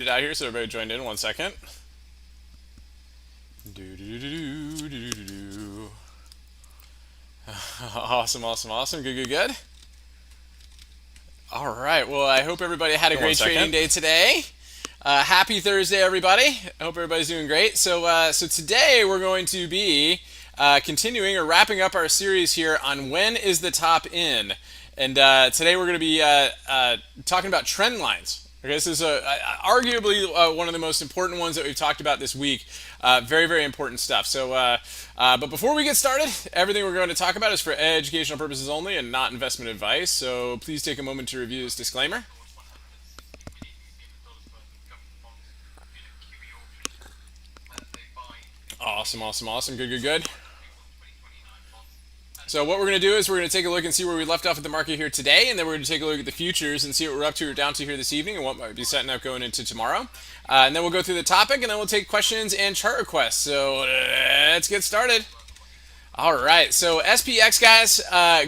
It out here so everybody joined in 1 second. Do, do, do, do, do, do, do. Awesome, awesome, awesome. Good, good, good. All right. Well, I hope everybody had a great trading day today. Happy Thursday, everybody. I hope everybody's doing great. So today we're going to be continuing or wrapping up our series here on when is the top in, and today we're going to be talking about trend lines. Okay, this is arguably one of the most important ones that we've talked about this week. Very, very important stuff. But before we get started, everything we're going to talk about is for educational purposes only and not investment advice. So please take a moment to review this disclaimer. Awesome, awesome, awesome. Good, good, good. So what we're going to do is we're going to take a look and see where we left off at the market here today, and then we're going to take a look at the futures and see what we're up to or down to here this evening and what might be setting up going into tomorrow. And then we'll go through the topic, and then we'll take questions and chart requests. So let's get started. All right, so SPX, guys,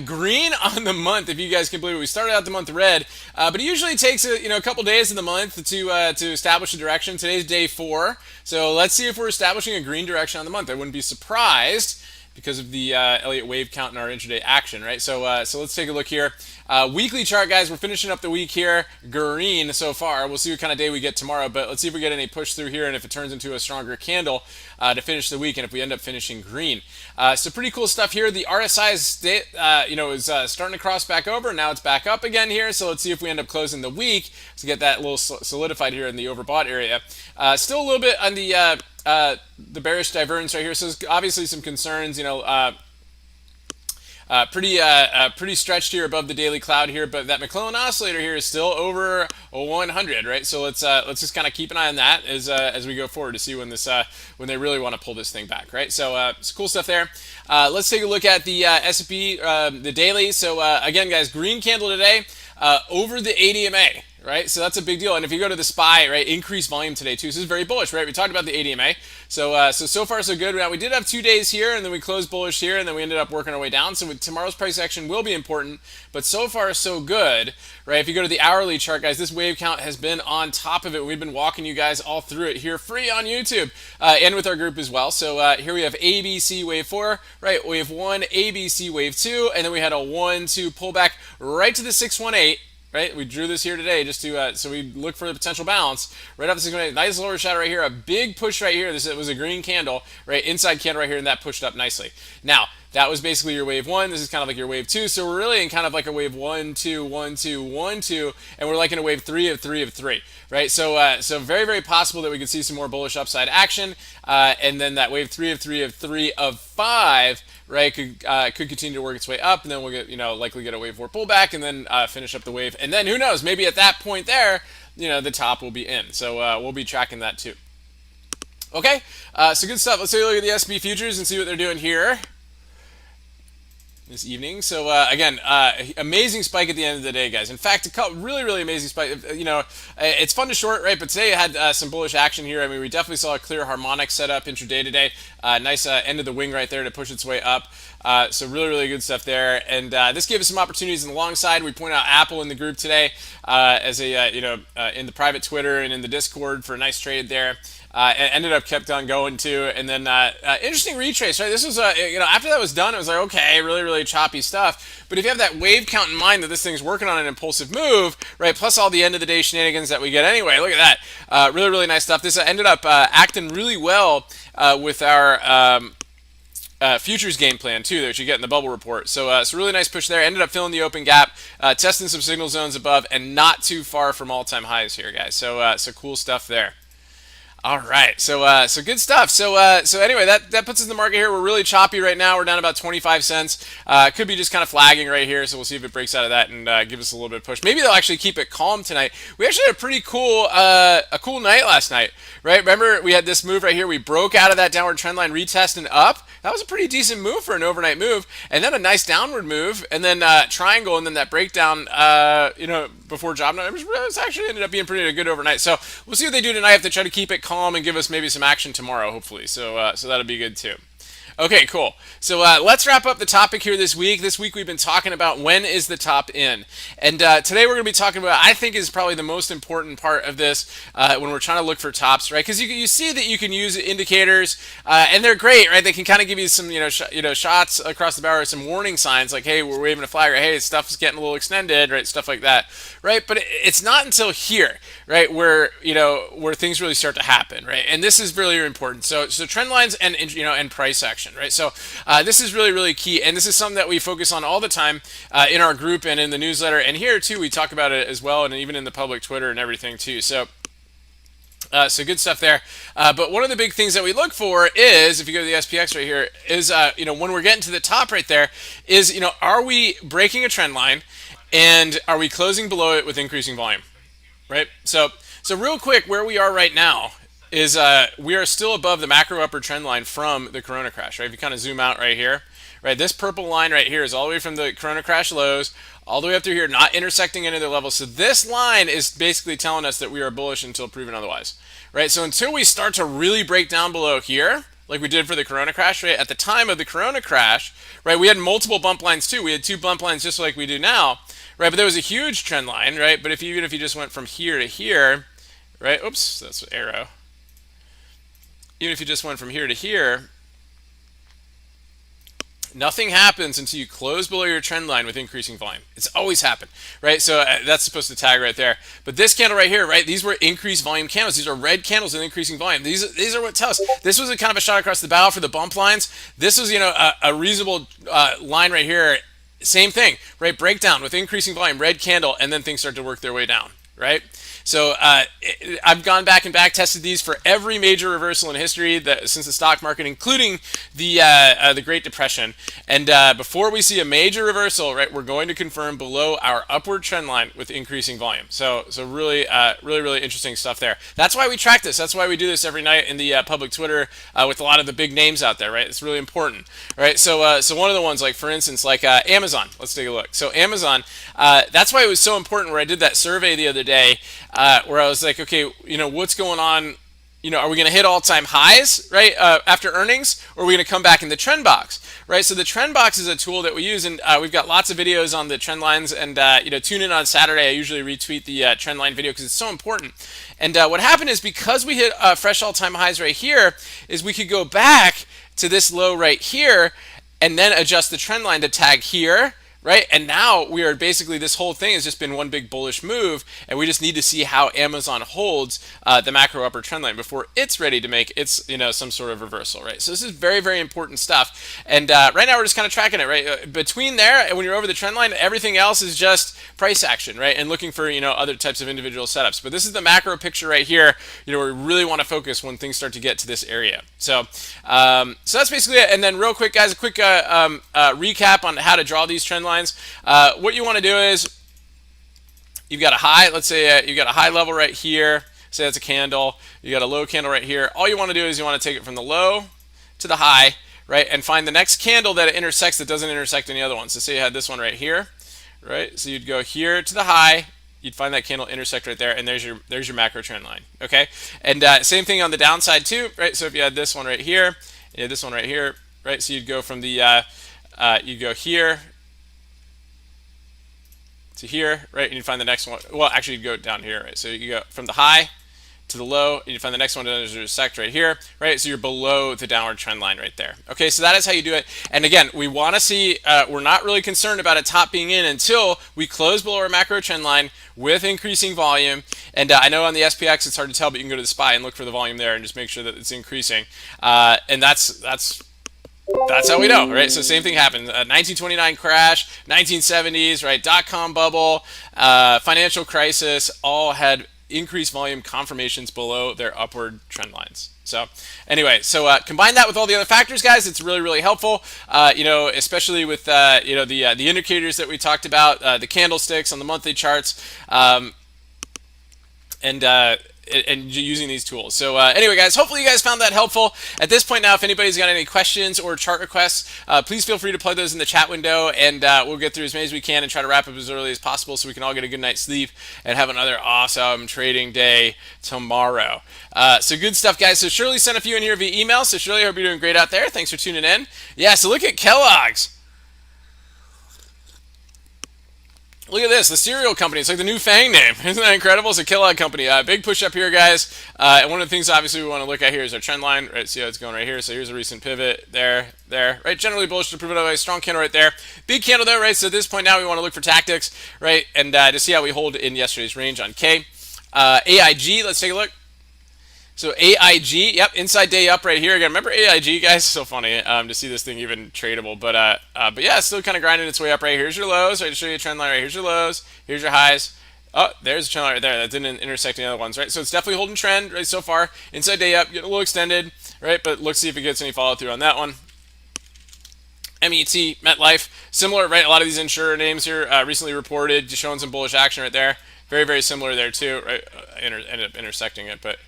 green on the month, if you guys can believe it. We started out the month red, but it usually takes a couple days of the month to establish a direction. Today's day 4, so let's see if we're establishing a green direction on the month. I wouldn't be surprised because of the Elliott wave count in our intraday action, right? So let's take a look here. Weekly chart, guys, we're finishing up the week here. Green so far. We'll see what kind of day we get tomorrow, but let's see if we get any push through here and if it turns into a stronger candle to finish the week and if we end up finishing green. So pretty cool stuff here. The RSI is starting to cross back over. Now it's back up again here, so let's see if we end up closing the week to get that a little solidified here in the overbought area. Still a little bit on the bearish divergence right here. So there's obviously some concerns, pretty stretched here above the daily cloud here, but that McClellan oscillator here is still over 100, right? So let's just kind of keep an eye on that as we go forward to see when they really want to pull this thing back, right? So it's cool stuff there. Let's take a look at the S&P, the daily. So again, guys, green candle today over the ADMA. Right, so that's a big deal. And if you go to the SPY, right, increased volume today too. So this is very bullish, right? We talked about the ADMA. So far so good. Now we did have 2 days here, and then we closed bullish here, and then we ended up working our way down. So tomorrow's price action will be important, but so far so good, right? If you go to the hourly chart, guys, this wave count has been on top of it. We've been walking you guys all through it here, free on YouTube, and with our group as well. So here we have ABC wave 4, right? Wave 1, ABC wave 2, and then we had a 1-2 pullback right to the 618. Right, we drew this here today just to so we look for the potential bounce right off the 618. Nice lower shadow right here, a big push right here. This was a green candle, right, inside candle right here, and that pushed up nicely. Now that was basically your wave 1. This is kind of like your wave 2. So we're really in kind of like a wave 1, 2, 1, 2, 1, 2, and we're like in a wave 3 of 3 of 3, right? So very, very possible that we could see some more bullish upside action, and then that wave 3 of 3 of 3 of 5, right, could continue to work its way up, and then we'll get likely get a wave 4 pullback, and then finish up the wave, and then who knows, maybe at that point there, the top will be in. So we'll be tracking that too. Okay, so good stuff. Let's take a look at the S&P futures and see what they're doing here this evening. So again, amazing spike at the end of the day, guys. In fact, really, really amazing spike. It's fun to short, right? But today it had some bullish action here. I mean, we definitely saw a clear harmonic setup intraday today. Nice end of the wing right there to push its way up. So really, really good stuff there. And this gave us some opportunities on the long side. We point out Apple in the group today as a in the private Twitter and in the Discord for a nice trade there. Ended up kept on going too, and then interesting retrace, right? This was after that was done, it was like, okay, really, really choppy stuff. But if you have that wave count in mind that this thing's working on an impulsive move, right? Plus all the end of the day shenanigans that we get anyway. Look at that, really, really nice stuff. This ended up acting really well with our futures game plan too, that you get in the bubble report. So really nice push there. Ended up filling the open gap, testing some signal zones above, and not too far from all-time highs here, guys. So cool stuff there. All right, so good stuff. So anyway, that puts us in the market here. We're really choppy right now. We're down about 25 cents. Could be just kind of flagging right here. So we'll see if it breaks out of that and give us a little bit of push. Maybe they'll actually keep it calm tonight. We actually had a pretty cool night last night, right? Remember we had this move right here. We broke out of that downward trend line, retest and up. That was a pretty decent move for an overnight move, and then a nice downward move, and then triangle, and then that breakdown, before job night. It actually ended up being pretty good overnight. So we'll see what they do tonight if they try to keep it calm and give us maybe some action tomorrow, hopefully. So that'll be good too. Okay, cool. So let's wrap up the topic here this week. This week we've been talking about when is the top in. And today we're going to be talking about, I think is probably the most important part of this when we're trying to look for tops, right? Because you see that you can use indicators and they're great, right? They can kind of give you some, shots across the bow or some warning signs like, hey, we're waving a flag, or hey, stuff's getting a little extended, right? Stuff like that, right? But it's not until here, right, where, where things really start to happen, right? And this is really important. So trend lines and price action, right? So this is really, really key. And this is something that we focus on all the time in our group and in the newsletter. And here, too, we talk about it as well, and even in the public Twitter and everything, too. So good stuff there. But one of the big things that we look for is, if you go to the SPX right here, is, when we're getting to the top right there, is, are we breaking a trend line and are we closing below it with increasing volume, right? So real quick, where we are right now is we are still above the macro upper trend line from the Corona crash, right? If you kind of zoom out right here, right, this purple line right here is all the way from the Corona crash lows all the way up through here, not intersecting any other levels. So this line is basically telling us that we are bullish until proven otherwise, right? So until we start to really break down below here, like we did for the Corona crash, right? At the time of the Corona crash, right, we had multiple bump lines too. We had 2 bump lines just like we do now, right? But there was a huge trend line, right? But even if you just went from here to here, right? Oops, that's an arrow. Even if you just went from here to here, nothing happens until you close below your trend line with increasing volume. It's always happened, right? So that's supposed to tag right there. But this candle right here, right? These were increased volume candles. These are red candles with increasing volume. These are what tell us. This was a kind of a shot across the bow for the bump lines. This was, a reasonable line right here. Same thing, right? Breakdown with increasing volume, red candle, and then things start to work their way down, right? So I've gone back and back tested these for every major reversal in history since the stock market, including the Great Depression. And before we see a major reversal, right, we're going to confirm below our upward trend line with increasing volume. So really, really interesting stuff there. That's why we track this. That's why we do this every night in the public Twitter with a lot of the big names out there, right? It's really important, right? So one of the ones, like for instance, like Amazon. Let's take a look. So Amazon, that's why it was so important. Where I did that survey the other day. Where I was like, okay, what's going on? Are we going to hit all-time highs, right, after earnings, or are we going to come back in the trend box, right? So the trend box is a tool that we use, and we've got lots of videos on the trend lines, and tune in on Saturday. I usually retweet the trend line video because it's so important. And what happened is because we hit fresh all-time highs right here, is we could go back to this low right here, and then adjust the trend line to tag here. Right, and now we are basically, this whole thing has just been one big bullish move, and we just need to see how Amazon holds the macro upper trend line before it's ready to make its some sort of reversal, right? So this is very, very important stuff, and right now we're just kind of tracking it, right? Between there and when you're over the trend line, everything else is just price action, right? And looking for other types of individual setups. But this is the macro picture right here. Where we really want to focus when things start to get to this area. So that's basically it. And then real quick, guys, a quick recap on how to draw these trend lines. What you want to do is you've got a high, let's say you've got a high level right here, say that's a candle, you got a low candle right here. All you want to do is you want to take it from the low to the high, right, and find the next candle that it intersects that doesn't intersect any other ones. So say you had this one right here, right, so you'd go here to the high, you'd find that candle intersect right there, and there's your macro trend line, okay? And same thing on the downside too, right? So if you had this one right here, you had this one right here, right, so you'd go from the you'd go here to here, right, and you find the next one. Well, actually, you go down here, right? So you go from the high to the low, and you find the next one that intersect right here, right? So you're below the downward trend line right there. Okay, so that is how you do it. And again, we want to see, we're not really concerned about a top being in until we close below our macro trend line with increasing volume. And I know on the SPX it's hard to tell, but you can go to the SPY and look for the volume there and just make sure that it's increasing. And that's how we know, right? So same thing happened. 1929 crash, 1970s, right? Dot-com bubble, financial crisis, all had increased volume confirmations below their upward trend lines. So anyway, combine that with all the other factors, guys. It's really, really helpful. Especially with the indicators that we talked about, the candlesticks on the monthly charts, and using these tools. So anyway, guys, hopefully you guys found that helpful. At this point now, if anybody's got any questions or chart requests, please feel free to plug those in the chat window, and we'll get through as many as we can and try to wrap up as early as possible so we can all get a good night's sleep and have another awesome trading day tomorrow. So good stuff, guys. So Shirley sent a few in here via email. So Shirley, I hope you're doing great out there. Thanks for tuning in. Yeah, so look at Kellogg's. Look at this, the cereal company. It's like the new Fang name. Isn't that incredible? It's a Kellogg company. Big push up here, guys. And one of the things, obviously, we want to look at here is our trend line. Right, see how it's going right here. So here's a recent pivot there. Right, generally bullish to prove it away. Strong candle right there. Big candle though, right? So at this point now, we want to look for tactics, right? And to see how we hold in yesterday's range on K. AIG, let's take a look. So AIG, yep, inside day up right here again. Remember AIG, guys? So funny to see this thing even tradable, but yeah, it's still kind of grinding its way up right. Here's your lows, right? To show you a trend line right. Here's your lows. Here's your highs. Oh, there's a trend line right there. That didn't intersect any other ones, right? So it's definitely holding trend right so far. Inside day up, getting a little extended, right? But let's see if it gets any follow through on that one. MET, MetLife, similar, right? A lot of these insurer names here recently reported, just showing some bullish action right there. Very, very similar there too, right? Ended up intersecting it, but.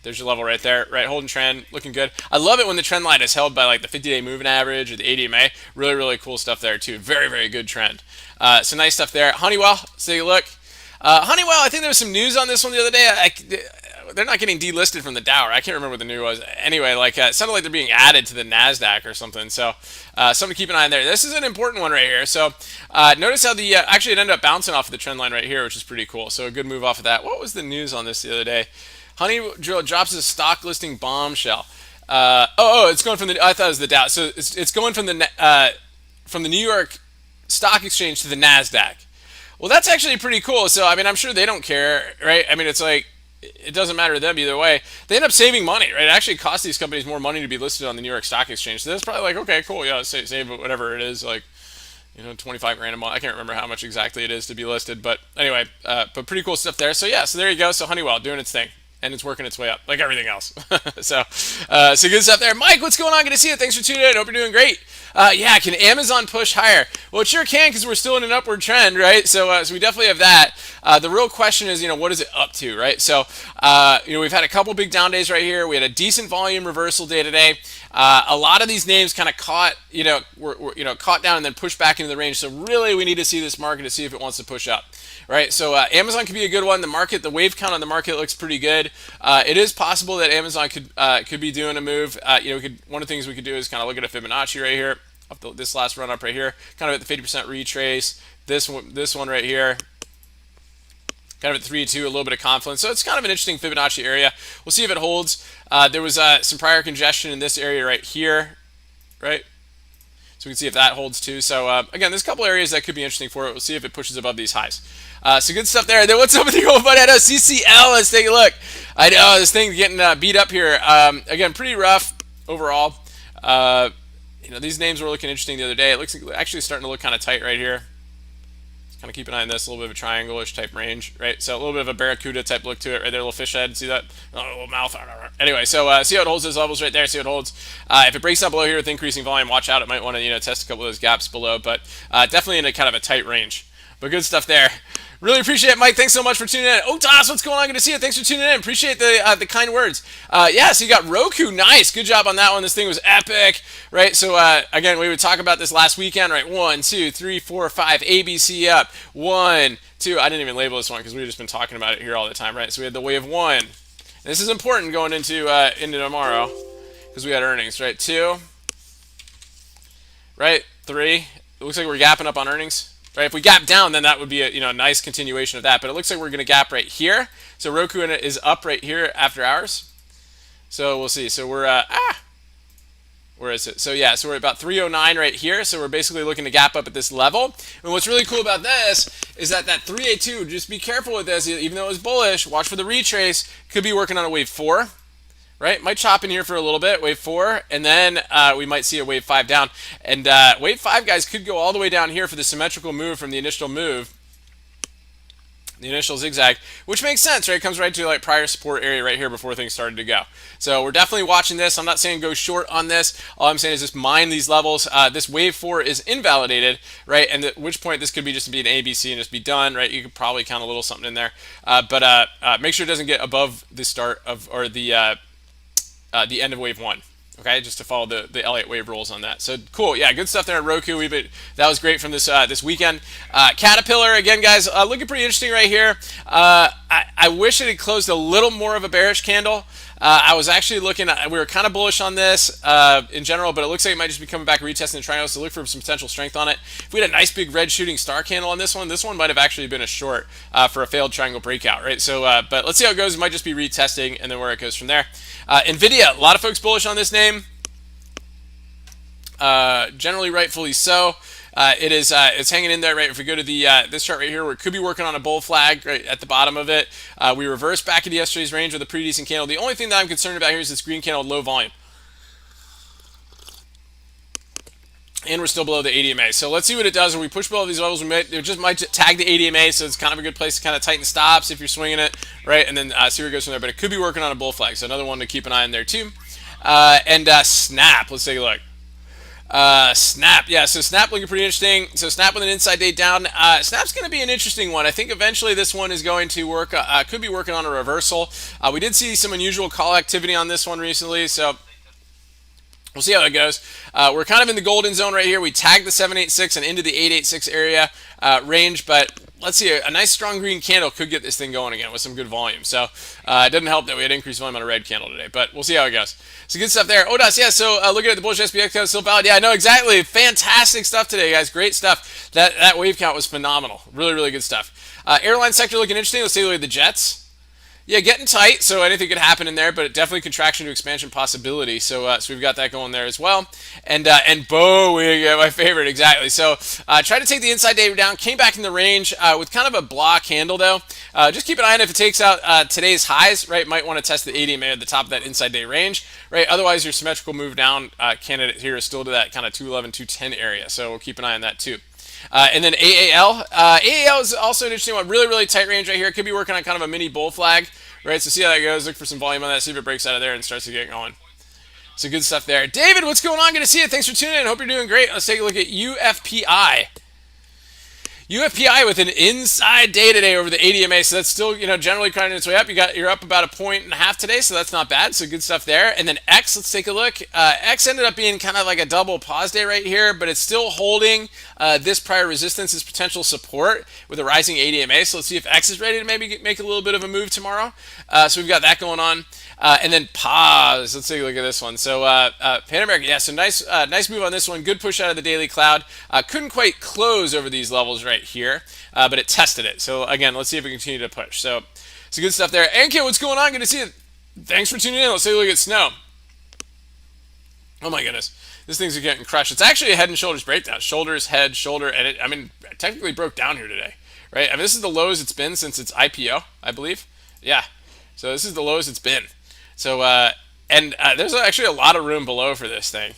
There's your level right there, right? Holding trend, looking good. I love it when the trend line is held by like the 50-day moving average or the ADMA. Really, really cool stuff there too. Very, very good trend. So nice stuff there. Honeywell, let's take a look. Honeywell, I think there was some news on this one the other day. They're not getting delisted from the Dow. I can't remember what the news was. Anyway, like it sounded like they're being added to the NASDAQ or something. So something to keep an eye on there. This is an important one right here. So notice how the actually it ended up bouncing off of the trend line right here, which is pretty cool. So a good move off of that. What was the news on this the other day? Honeywell drops a stock listing bombshell. It's going from the. I thought it was the Dow. So it's going from the New York Stock Exchange to the Nasdaq. Well, that's actually pretty cool. So I mean, I'm sure they don't care, right? I mean, it's like it doesn't matter to them either way. They end up saving money, right? It actually costs these companies more money to be listed on the New York Stock Exchange. So that's probably like, okay, cool, yeah, save whatever it is, like. 25 grand a month. I can't remember how much exactly it is to be listed, but anyway, but pretty cool stuff there. So yeah, so there you go. So Honeywell doing its thing. And it's working its way up, like everything else. so good stuff there. Mike, what's going on? Good to see you. Thanks for tuning in. Hope you're doing great. Yeah, can Amazon push higher? Well, it sure can because we're still in an upward trend, right? So we definitely have that. The real question is, what is it up to, right? So, we've had a couple big down days right here. We had a decent volume reversal day today. A lot of these names kind of caught, were caught down and then pushed back into the range. So really, we need to see this market to see if it wants to push up. Right, so Amazon could be a good one. The wave count on the market looks pretty good. It is possible that Amazon could be doing a move. One of the things we could do is kind of look at a Fibonacci right here, this last run up right here, kind of at the 50% retrace. This one right here, kind of at 3-2, a little bit of confluence. So it's kind of an interesting Fibonacci area. We'll see if it holds. There was some prior congestion in this area right here, right? So we can see if that holds too. So again, there's a couple areas that could be interesting for it. We'll see if it pushes above these highs. So good stuff there. Then what's up with the old buddy? I know CCL. Let's take a look. I know this thing getting beat up here. Again, pretty rough overall. These names were looking interesting the other day. It looks like actually starting to look kind of tight right here. Kind of keep an eye on this, a little bit of a triangle-ish type range, right? So a little bit of a barracuda type look to it right there, a little fish head. See that? Oh, a little mouth. Anyway, so see how it holds those levels right there. See how it holds. If it breaks down below here with increasing volume, watch out. It might want to test a couple of those gaps below, but definitely in a kind of a tight range. But good stuff there. Really appreciate it, Mike. Thanks so much for tuning in. Otas, what's going on? Good to see you. Thanks for tuning in. Appreciate the kind words. Yeah, so you got Roku. Nice. Good job on that one. This thing was epic, right? So, again, we would talk about this last weekend, right? 1, 2, 3, 4, 5. ABC up. 1, 2. I didn't even label this one because we've just been talking about it here all the time, right? So we had the wave 1. This is important going into tomorrow because we had earnings, right? 2, right? 3. It looks like we're gapping up on earnings. Right, if we gap down, then that would be a nice continuation of that. But it looks like we're going to gap right here. So Roku is up right here after hours. So we'll see. So we're where is it? So yeah, so we're about 309 right here. So we're basically looking to gap up at this level. And what's really cool about this is that 382. Just be careful with this. Even though it was bullish, watch for the retrace. Could be working on a wave 4. Right, might chop in here for a little bit, wave 4, and then we might see a wave 5 down. And wave 5, guys, could go all the way down here for the symmetrical move from the initial move. the initial zigzag, which makes sense, right? It comes right to like prior support area right here before things started to go. So we're definitely watching this. I'm not saying go short on this. All I'm saying is just mine these levels. This wave 4 is invalidated, right? And at which point this could be just be an ABC and just be done, right? You could probably count a little something in there, but make sure it doesn't get above the start of or the end of wave 1. Okay, just to follow the Elliott wave rules on that. So cool, yeah, good stuff there at Roku. That was great from this weekend. Caterpillar again, guys, looking pretty interesting right here. I wish it had closed a little more of a bearish candle. I was actually looking at, we were kind of bullish on this in general, but it looks like it might just be coming back retesting the triangle, so look for some potential strength on it. If we had a nice big red shooting star candle on this one might have actually been a short for a failed triangle breakout, right? So, but let's see how it goes. It might just be retesting and then where it goes from there. Nvidia, a lot of folks bullish on this name. Generally rightfully so. It's hanging in there, right? If we go to the this chart right here, where it could be working on a bull flag right at the bottom of it, we reversed back into yesterday's range with a pretty decent candle. The only thing that I'm concerned about here is this green candle with low volume, and we're still below the ADMA. So let's see what it does. When we push below these levels, it just might tag the ADMA, so it's kind of a good place to kind of tighten stops if you're swinging it, right? And then see where it goes from there. But it could be working on a bull flag, so another one to keep an eye on there too. Snap, let's take a look. Snap, yeah, so Snap looking pretty interesting. So Snap with an inside day down. Snap's going to be an interesting one. I think eventually this one is going to work, could be working on a reversal. We did see some unusual call activity on this one recently, so we'll see how it goes. We're kind of in the golden zone right here. We tagged the 786 and into the 886 area range, but let's see, a nice strong green candle could get this thing going again with some good volume. So it doesn't help that we had increased volume on a red candle today, but we'll see how it goes. So good stuff there. ODAS, yeah, so looking at the bullish SPX count, still valid. Yeah, I know exactly. Fantastic stuff today, guys. Great stuff. That wave count was phenomenal. Really, really good stuff. Airline sector looking interesting. Let's take a look at the jets. Yeah, getting tight, so anything could happen in there, but definitely contraction to expansion possibility. So we've got that going there as well. And Boeing, yeah, my favorite, exactly. So tried to take the inside day down, came back in the range with kind of a block handle though. Just keep an eye on if it takes out today's highs, right? Might want to test the ADMA at the top of that inside day range, right? Otherwise, your symmetrical move down candidate here is still to that kind of 211, 210 area. So we'll keep an eye on that too. And then AAL. AAL is also an interesting one. Really, really tight range right here. It could be working on kind of a mini bull flag, right? So see how that goes. Look for some volume on that. See if it breaks out of there and starts to get going. So good stuff there. David, what's going on? Good to see you. Thanks for tuning in. Hope you're doing great. Let's take a look at UFPI. UFPI with an inside day today over the ADMA, so that's still, generally kind of its way up. You're up about 1.5 points today, so that's not bad. So good stuff there. And then X, let's take a look. X ended up being kind of like a double pause day right here, but it's still holding this prior resistance as potential support with a rising ADMA. So let's see if X is ready to maybe make a little bit of a move tomorrow. So we've got that going on. And then pause. Let's take a look at this one. So Pan American, yeah, so nice move on this one. Good push out of the daily cloud. Couldn't quite close over these levels right here, but it tested it. So again, let's see if we continue to push. So good stuff there. Anki, what's going on? Good to see you. Thanks for tuning in. Let's take a look at Snow. Oh my goodness. This thing's getting crushed. It's actually a head and shoulders breakdown. Shoulders, head, shoulder, and it technically broke down here today, right? This is the lowest it's been since its IPO, I believe. Yeah. So this is the lowest it's been. So, there's actually a lot of room below for this thing,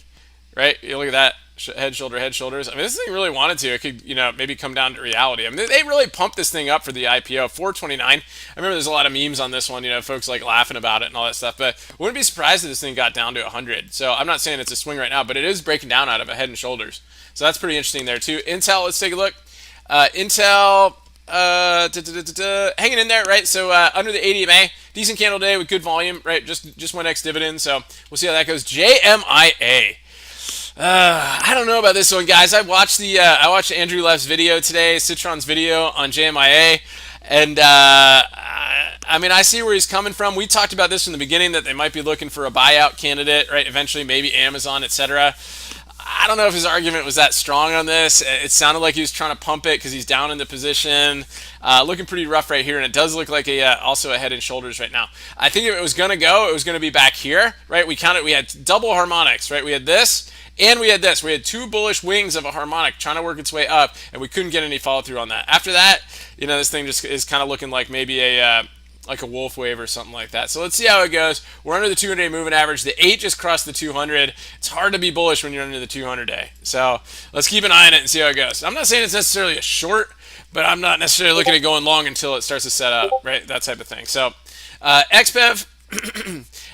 right? You look at that, head, shoulders. This thing really wanted to. It could, maybe come down to reality. They really pumped this thing up for the IPO, 429. I remember there's a lot of memes on this one, folks like laughing about it and all that stuff, but wouldn't be surprised if this thing got down to 100. So I'm not saying it's a swing right now, but it is breaking down out of a head and shoulders. So that's pretty interesting there too. Intel, let's take a look. Intel... hanging in there, right? So under the ADMA, decent candle day with good volume, right? Just went ex-dividend, so we'll see how that goes. JMIA. I don't know about this one, guys. I watched Andrew Leff's video today, Citron's video on JMIA, and I see where he's coming from. We talked about this from the beginning, that they might be looking for a buyout candidate, right? Eventually, maybe Amazon, etc. I don't know if his argument was that strong on this. It sounded like he was trying to pump it because he's down in the position. Looking pretty rough right here, and it does look like also a head and shoulders right now. I think if it was going to go, it was going to be back here, right? We had double harmonics, right? We had this, and we had this. We had two bullish wings of a harmonic trying to work its way up, and we couldn't get any follow through on that. After that, this thing just is kind of looking like maybe a like a wolf wave or something like that. So let's see how it goes. We're under the 200-day moving average. The 8 just crossed the 200. It's hard to be bullish when you're under the 200-day. So let's keep an eye on it and see how it goes. I'm not saying it's necessarily a short, but I'm not necessarily looking at going long until it starts to set up, right? That type of thing. So XBEV.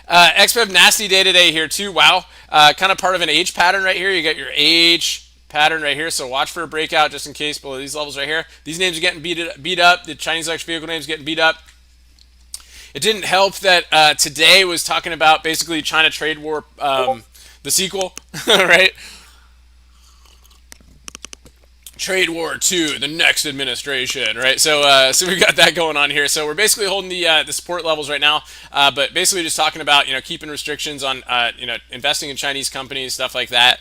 XBEV nasty day today here too. Wow, kind of part of an H pattern right here. You got your H pattern right here, so watch for a breakout just in case below these levels right here. These names are getting beat up. The Chinese electric vehicle names getting beat up. It didn't help that today was talking about basically China trade war, the sequel, right? Trade War 2, the next administration, right? So, so we've got that going on here. So we're basically holding the support levels right now, but basically just talking about keeping restrictions on investing in Chinese companies, stuff like that.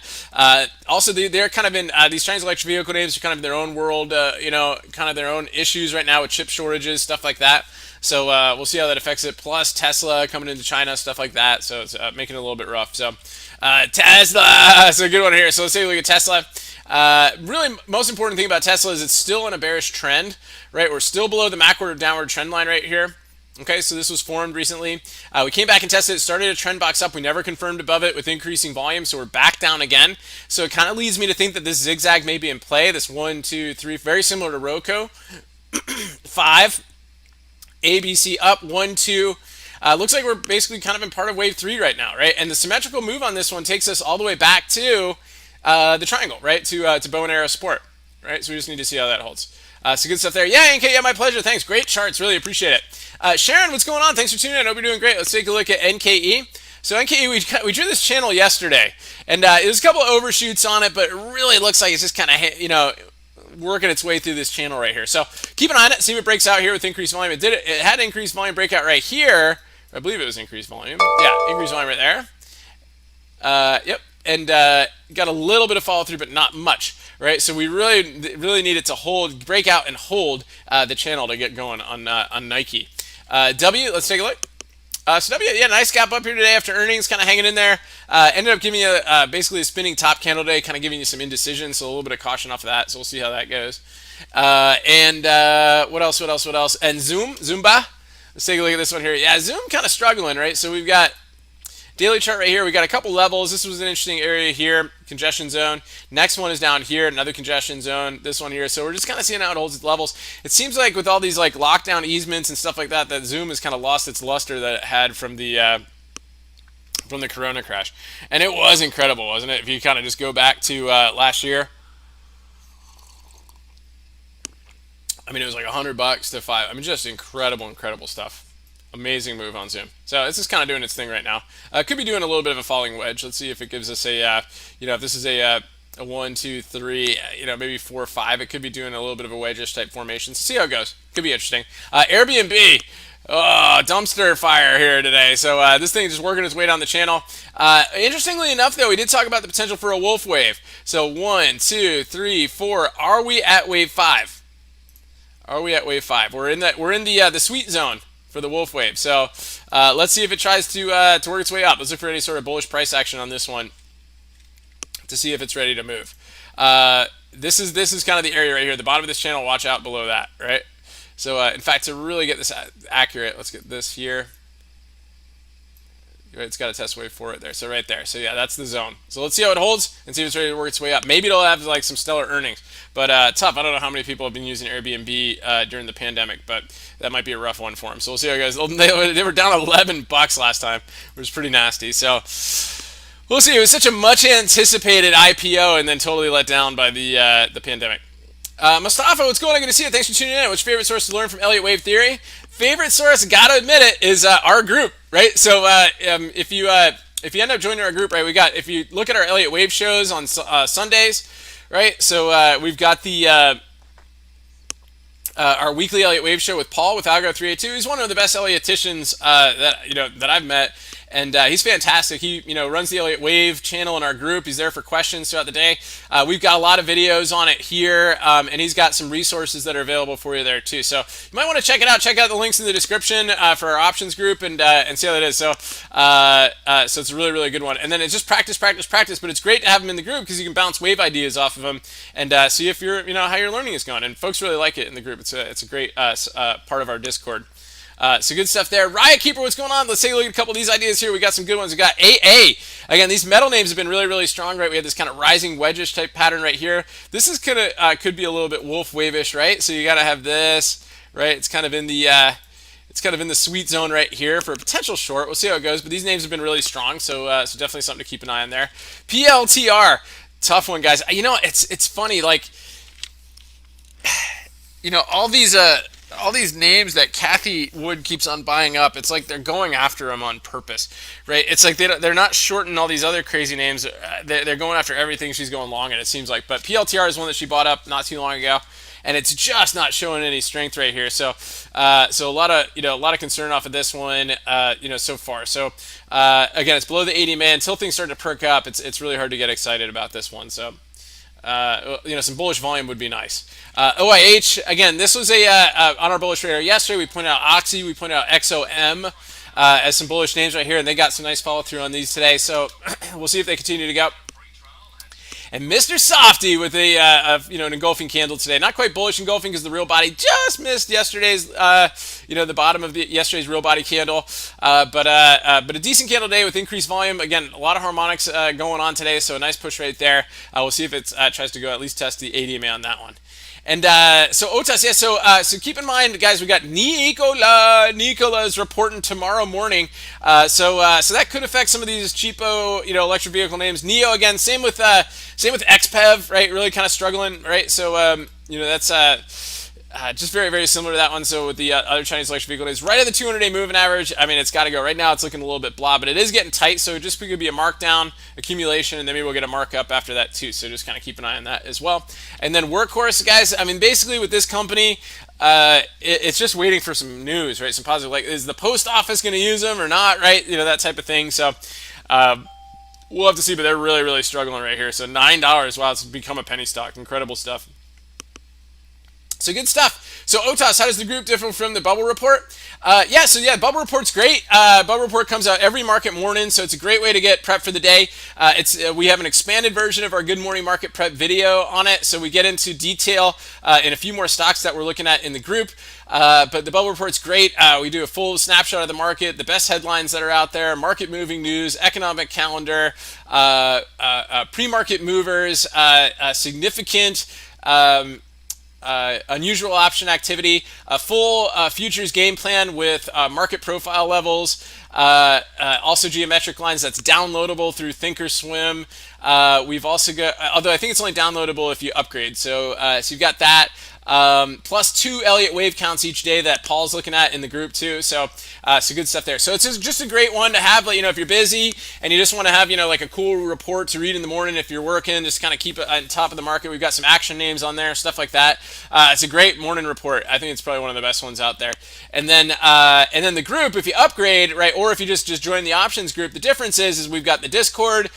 Also, they're kind of in these Chinese electric vehicle names are kind of in their own world, kind of their own issues right now with chip shortages, stuff like that. So we'll see how that affects it. Plus Tesla coming into China, stuff like that. So it's making it a little bit rough. So Tesla, so a good one here. So let's take a look at Tesla. Really, most important thing about Tesla is it's still in a bearish trend, right? We're still below the macro downward trend line right here. Okay, so this was formed recently. We came back and tested it, started a trend box up. We never confirmed above it with increasing volume, so we're back down again. So it kind of leads me to think that this zigzag may be in play. This 1, 2, 3, very similar to Roku. 5, ABC up, 1, 2. Looks like we're basically kind of in part of wave 3 right now, right? And the symmetrical move on this one takes us all the way back to the triangle, right? To bow and arrow support, right? So we just need to see how that holds. So good stuff there. Yeah, NK, yeah, my pleasure. Thanks. Great charts. Really appreciate it. Sharon, what's going on? Thanks for tuning in. I hope you're doing great. Let's take a look at NKE. So NKE, we drew this channel yesterday, and there's a couple of overshoots on it, but it really looks like it's just kind of, working its way through this channel right here. So keep an eye on it. See if it breaks out here with increased volume. It had increased volume breakout right here. I believe it was increased volume. Yeah, increased volume right there. Yep. And got a little bit of follow through, but not much, right? So we really need it to break out and hold the channel to get going on Nike. W, let's take a look. So W, yeah, nice gap up here today after earnings, kind of hanging in there. Ended up giving you basically a spinning top candle day, kind of giving you some indecision, so a little bit of caution off of that. So we'll see how that goes. And what else? And Zumba. Let's take a look at this one here. Yeah, Zoom kind of struggling, right? So we've got daily chart right here. We got a couple levels. This was an interesting area here, congestion zone. Next one is down here, another congestion zone. This one here. So we're just kind of seeing how it holds its levels. It seems like with all these like lockdown easements and stuff like that, that Zoom has kind of lost its luster that it had from the Corona crash. And it was incredible, wasn't it? If you kind of just go back to last year. I mean, it was like $100 to 5. I mean, just incredible stuff. Amazing move on Zoom. So this is kind of doing its thing right now. Could be doing a little bit of a falling wedge. Let's see if it gives us a, if this is a 1, 2, 3, maybe 4, 5. It could be doing a little bit of a wedge-ish type formation. So see how it goes. Could be interesting. Airbnb. Oh, dumpster fire here today. So this thing is just working its way down the channel. Interestingly enough, though, we did talk about the potential for a wolf wave. So 1, 2, 3, 4. Are we at wave 5? Are we at wave 5? We're in the sweet zone for the wolf wave. So let's see if it tries to work its way up. Let's look for any sort of bullish price action on this one to see if it's ready to move. This is kind of the area right here, the bottom of this channel. Watch out below that, right? So in fact, to really get this accurate, let's get this here. It's got a test wave for it there. So right there. So yeah, that's the zone. So let's see how it holds and see if it's ready to work its way up. Maybe it'll have like some stellar earnings, but tough. I don't know how many people have been using Airbnb during the pandemic, but that might be a rough one for them. So we'll see how it goes. They were down $11 last time, which was pretty nasty. So we'll see. It was such a much anticipated IPO and then totally let down by the pandemic. Mustafa, what's going on? Good to see you. Thanks for tuning in. What's your favorite source to learn from Elliott Wave Theory? Favorite source, gotta admit it, is our group, right? So if you end up joining our group, right, if you look at our Elliott Wave shows on Sundays, right? So we've got the our weekly Elliott Wave show with Paul with Algo 382. He's one of the best Ellioticians that I've met. And he's fantastic. He runs the Elliott Wave channel in our group. He's there for questions throughout the day. We've got a lot of videos on it here, and he's got some resources that are available for you there too. So you might want to check it out. Check out the links in the description for our options group and see how that is. So so it's a really good one. And then it's just practice. But it's great to have him in the group because you can bounce wave ideas off of him and see if you're how your learning is going. And folks really like it in the group. It's a great part of our Discord. So good stuff there. Riot Keeper, what's going on? Let's take a look at a couple of these ideas here. We got some good ones. We got AA. Again, these metal names have been really, really strong, right? We had this kind of rising wedge-ish type pattern right here. This is kind of could be a little bit wolf wave-ish, right? So you got to have this, right? It's kind of in the sweet zone right here for a potential short. We'll see how it goes, but these names have been really strong, so definitely something to keep an eye on there. PLTR, tough one, guys. It's funny, like, all these names that Kathy Wood keeps on buying up. It's like they're going after them on purpose, right? It's like they're not shorting all these other crazy names. They're going after everything she's going long in, it seems like. But PLTR is one that she bought up not too long ago, and it's just not showing any strength right here. So a lot of concern off of this one, so far. So again, it's below the 80 man. Until things start to perk up, it's really hard to get excited about this one. So. Some bullish volume would be nice. OIH, again, this was on our bullish radar yesterday. We pointed out Oxy, we pointed out XOM as some bullish names right here, and they got some nice follow through on these today. So we'll see if they continue to go. And Mr. Softy with an engulfing candle today. Not quite bullish engulfing because the real body just missed yesterday's, the bottom of yesterday's real body candle. But a decent candle today with increased volume. Again, a lot of harmonics going on today, so a nice push right there. We'll see if it tries to go at least test the 80 MA on that one. And so OTAS, yeah. So keep in mind, guys, we got Nikola's reporting tomorrow morning. So that could affect some of these cheapo, electric vehicle names. NIO again, same with XPEV, right? Really kind of struggling, right? So that's just very, very similar to that one. So with the other Chinese electric vehicle days, right at the 200-day moving average. I mean, it's got to go. Right now, it's looking a little bit blah, but it is getting tight. So it just could be a markdown accumulation, and then maybe we'll get a markup after that too. So just kind of keep an eye on that as well. And then Workhorse, guys. I mean, basically with this company, it's just waiting for some news, right? Some positive. Like, is the post office going to use them or not? Right? That type of thing. So. We'll have to see, but they're really, really struggling right here. So $9. Wow, it's become a penny stock. Incredible stuff. So good stuff. So OTAS, how does the group differ from the bubble report? Bubble report's great. Bubble report comes out every market morning, so it's a great way to get prep for the day. We have an expanded version of our Good Morning Market Prep video on it, so we get into detail in a few more stocks that we're looking at in the group. But the bubble report's great. We do a full snapshot of the market, the best headlines that are out there, market moving news, economic calendar, pre-market movers, significant unusual option activity, a full futures game plan with market profile levels, also geometric lines that's downloadable through Thinkorswim. We've also got, although I think it's only downloadable if you upgrade. So you've got that. Plus 2 Elliott wave counts each day that Paul's looking at in the group too. So good stuff there. So it's just a great one to have, if you're busy and you just want to have, like a cool report to read in the morning if you're working, just kind of keep it on top of the market. We've got some action names on there, stuff like that. It's a great morning report. I think it's probably one of the best ones out there. And then the group, if you upgrade, right, or if you just join the options group, the difference is we've got the Discord.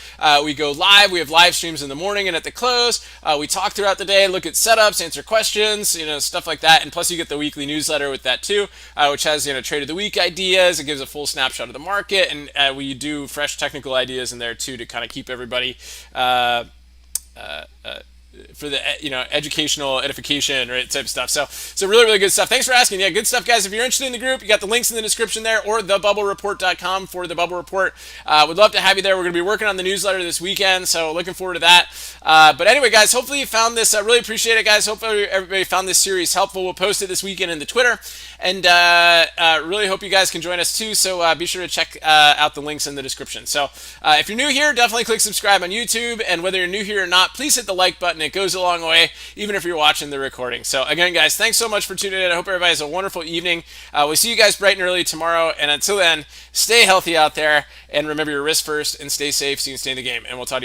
We go live. We have live streams in the morning and at the close. We talk throughout the day, look at setups, answer questions, stuff like that. And plus you get the weekly newsletter with that too, which has, trade of the week ideas. It gives a full snapshot of the market, and we do fresh technical ideas in there too to kind of keep everybody for the educational edification, right, type of stuff. So really, really good stuff. Thanks for asking. Yeah, good stuff, guys. If you're interested in the group, you got the links in the description there, or thebubblereport.com for the bubble report. Would love to have you there. We're going to be working on the newsletter this weekend, so looking forward to that. But anyway, guys, hopefully you found this. I really appreciate it, guys. Hopefully everybody found this series helpful. We'll post it this weekend in the Twitter, and really hope you guys can join us too. So be sure to check out the links in the description. So if you're new here, definitely click subscribe on YouTube, and whether you're new here or not, please hit the like button. It goes a long way, even if you're watching the recording. So again, guys, thanks so much for tuning in. I hope everybody has a wonderful evening. We'll see you guys bright and early tomorrow. And until then, stay healthy out there, and remember your risk first and stay safe so you can stay in the game. And we'll talk to you